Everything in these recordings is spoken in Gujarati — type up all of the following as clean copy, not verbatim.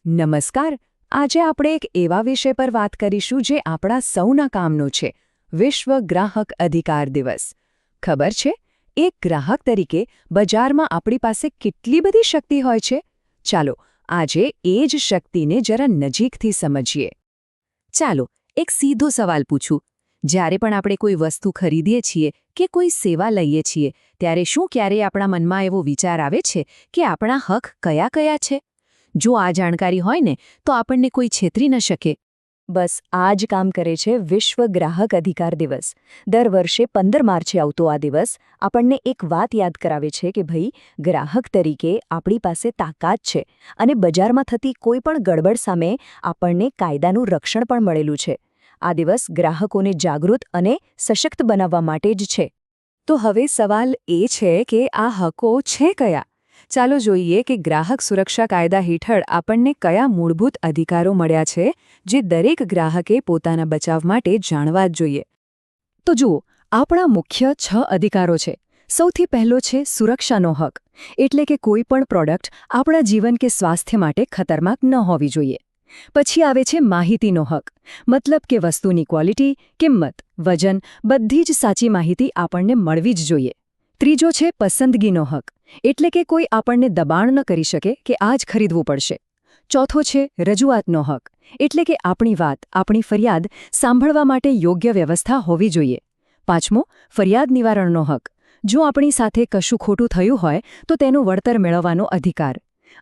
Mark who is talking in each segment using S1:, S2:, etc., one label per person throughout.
S1: નમસ્કાર. આજે આપણે એક એવા વિષય પર વાત કરીશું જે આપણા સૌના કામનો છે, વિશ્વ ગ્રાહક અધિકાર દિવસ. ખબર છે, એક ગ્રાહક તરીકે બજારમાં આપણી પાસે કેટલી બધી શક્તિ હોય છે. ચાલો આજે એ જ શક્તિને જરા નજીકથી સમજીએ. ચાલો એક સીધો સવાલ પૂછું. જ્યારે પણ આપણે કોઈ વસ્તુ ખરીદીએ છીએ કે કોઈ સેવા લઈએ છીએ, ત્યારે શું ક્યારેય આપણા મનમાં એવો વિચાર આવે છે કે આપણા હક કયા કયા છે? જો આ જાણકારી હોય ને તો આપણને કોઈ છેતરી ન શકે.
S2: બસ આ જ કામ કરે છે વિશ્વ ગ્રાહક અધિકાર દિવસ. દર વર્ષે 15 માર્ચે આવતો આ દિવસ આપણને એક વાત યાદ કરાવે છે કે ભાઈ, ગ્રાહક તરીકે આપણી પાસે તાકાત છે અને બજારમાં થતી કોઈ પણ ગડબડ સામે આપણને કાયદાનું રક્ષણ પણ મળેલું છે. આ દિવસ ગ્રાહકોને જાગૃત અને સશક્ત બનાવવા માટે જ છે.
S1: તો હવે સવાલ એ છે કે આ હકો છે કયા? ચાલો જોઈએ કે ગ્રાહક સુરક્ષા કાયદા હેઠળ આપણને કયા મૂળભૂત અધિકારો મળ્યા છે જે દરેક ગ્રાહકે પોતાના બચાવ માટે જાણવા જ જોઈએ. તો જુઓ, આપણા મુખ્ય 6 અધિકારો છે. સૌથી પહેલો છે સુરક્ષાનો હક, એટલે કે કોઈ પણ પ્રોડક્ટ આપણા જીવન કે સ્વાસ્થ્ય માટે ખતરનાક ન હોવી જોઈએ. પછી આવે છે માહિતીનો હક, મતલબ કે વસ્તુની ક્વોલિટી, કિંમત, વજન બધી જ સાચી માહિતી આપણને મળવી જ જોઈએ. ત્રીજો છે પસંદગીનો હક, એટલે કે કોઈ આપણને દબાણ ન કરી શકે કે આ જ ખરીદવું પડશે. ચોથો છે રજૂઆતનો હક, એટલે કે આપણી વાત, આપણી ફરિયાદ સાંભળવા માટે યોગ્ય વ્યવસ્થા હોવી જોઈએ. પાંચમો ફરિયાદ નિવારણનો હક, જો આપણી સાથે કશું ખોટું થયું હોય તો તેનું વળતર મેળવવાનો અધિકાર.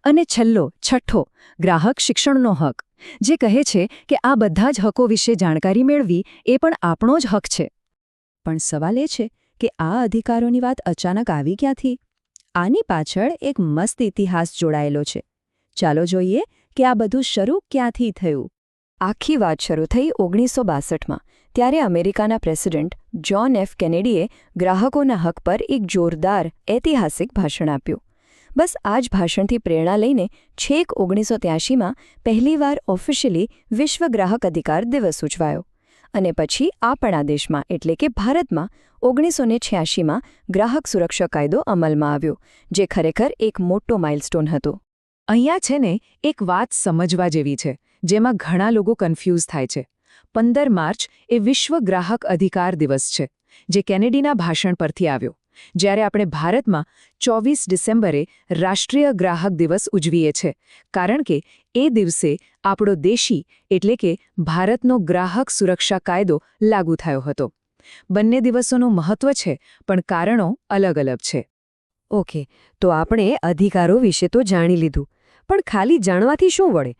S1: અને છઠ્ઠો ગ્રાહક શિક્ષણનો હક, જે કહે છે કે આ બધા જ હકો વિશે જાણકારી મેળવી એ પણ આપણો જ હક છે. પણ સવાલ એ છે કે આ અધિકારોની વાત અચાનક આવી ક્યાંથી? આની પાછળ એક મસ્ત ઇતિહાસ જોડાયેલો છે. ચાલો જોઈએ કે આ બધું શરૂ ક્યાંથી થયું. આખી વાત શરૂ થઈ 1962માં. ત્યારે અમેરિકાના પ્રેસિડેન્ટ જ્હોન એફ કેનેડીએ ગ્રાહકોના હક પર એક જોરદાર ઐતિહાસિક ભાષણ આપ્યું. બસ આ જ ભાષણથી પ્રેરણા લઈને છેક 1983માં પહેલીવાર ઓફિશિયલી વિશ્વ ગ્રાહક અધિકાર દિવસ ઉજવાયો. અને પછી આપણા દેશમાં એટલે કે ભારતમાં 1986માં ગ્રાહક સુરક્ષા કાયદો અમલમાં આવ્યો, જે ખરેખર એક મોટો માઇલસ્ટોન હતો. અહીંયા છે ને એક વાત સમજવા જેવી છે, જેમાં ઘણા લોકો કન્ફ્યુઝ થાય છે. 15 માર્ચ એ વિશ્વ ગ્રાહક અધિકાર દિવસ છે, જે કેનેડીના ભાષણ પરથી આવ્યો. જ્યારે આપણે ભારતમાં 24 ડિસેમ્બરે રાષ્ટ્રીય ગ્રાહક દિવસ ઉજવીએ છીએ, કારણ કે એ દિવસે આપણો દેશી એટલે કે ભારતનો ગ્રાહક સુરક્ષા કાયદો લાગુ થયો હતો. બંને દિવસોનું મહત્વ છે, પણ કારણો અલગ અલગ છે. ઓકે, તો આપણે અધિકારો વિશે તો જાણી લીધું, પણ ખાલી જાણવાથી શું વળે?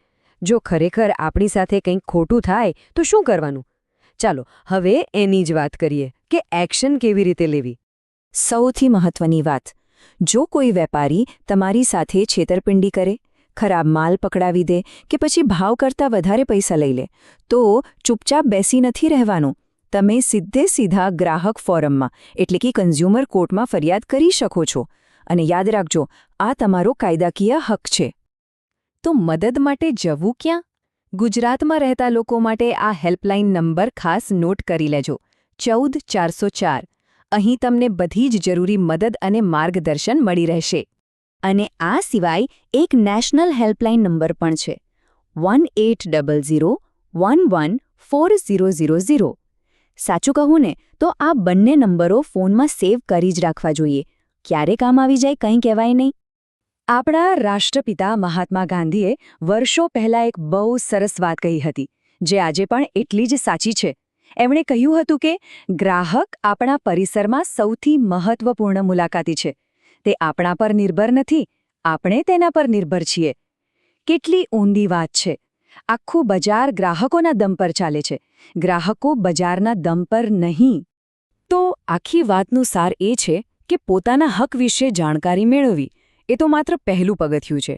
S1: જો ખરેખર આપણી સાથે કંઈક ખોટું થાય તો શું કરવાનું? ચાલો હવે એની જ વાત કરીએ કે એક્શન કેવી રીતે લેવી. સૌથી મહત્વની વાત, જો કોઈ વેપારી તમારી સાથે છેતરપિંડી કરે, ખરાબ માલ પકડાવી દે કે પછી ભાવ કરતાં વધારે પૈસા લઈ લે, તો ચૂપચાપ બેસી નથી રહેવાનું. તમે સીધા ગ્રાહક ફોરમમાં એટલે કે કન્ઝ્યુમર કોર્ટમાં ફરિયાદ કરી શકો છો. અને યાદ રાખજો, આ તમારો કાયદાકીય હક છે. તો મદદ માટે જવું ક્યાં? ગુજરાતમાં રહેતા લોકો માટે આ હેલ્પલાઇન નંબર ખાસ નોટ કરી લેજો: 14404. અહીં તમને બધી જ જરૂરી મદદ અને માર્ગદર્શન મળી રહેશે. અને આ સિવાય એક નેશનલ હેલ્પલાઇન નંબર પણ છે: 1800114000. સાચું કહું ને તો આ બંને નંબરો ફોનમાં સેવ કરી જ રાખવા જોઈએ. ક્યારે કામ આવી જાય કંઈ કહેવાય નહીં. આપણા રાષ્ટ્રપિતા મહાત્મા ગાંધીએ વર્ષો પહેલાં એક બહુ સરસ વાત કહી હતી, જે આજે પણ એટલી જ સાચી છે. એમણે કહ્યું હતું કે ગ્રાહક આપણા પરિસરમાં સૌથી મહત્વપૂર્ણ મુલાકાતી છે. તે આપણા પર નિર્ભર નથી, આપણે તેના પર નિર્ભર છીએ. કેટલી ઊંડી વાત છે! આખું બજાર ગ્રાહકોના દમ પર ચાલે છે, ગ્રાહકો બજારના દમ પર નહીં. તો આખી વાતનું સાર એ છે કે પોતાના હક વિશે જાણકારી મેળવવી એ તો માત્ર પહેલું પગથિયું છે.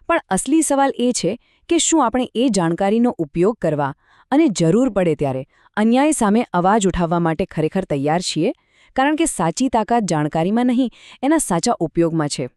S1: પણ અસલી સવાલ એ છે કે શું આપણે એ જાણકારીનો ઉપયોગ કરવા અને જરૂર પડે ત્યારે અન્યાય સામે અવાજ ઉઠાવવા માટે ખરેખર તૈયાર છીએ? કારણ કે સાચી તાકાત જાણકારીમાં નહીં, એના સાચા ઉપયોગમાં છે.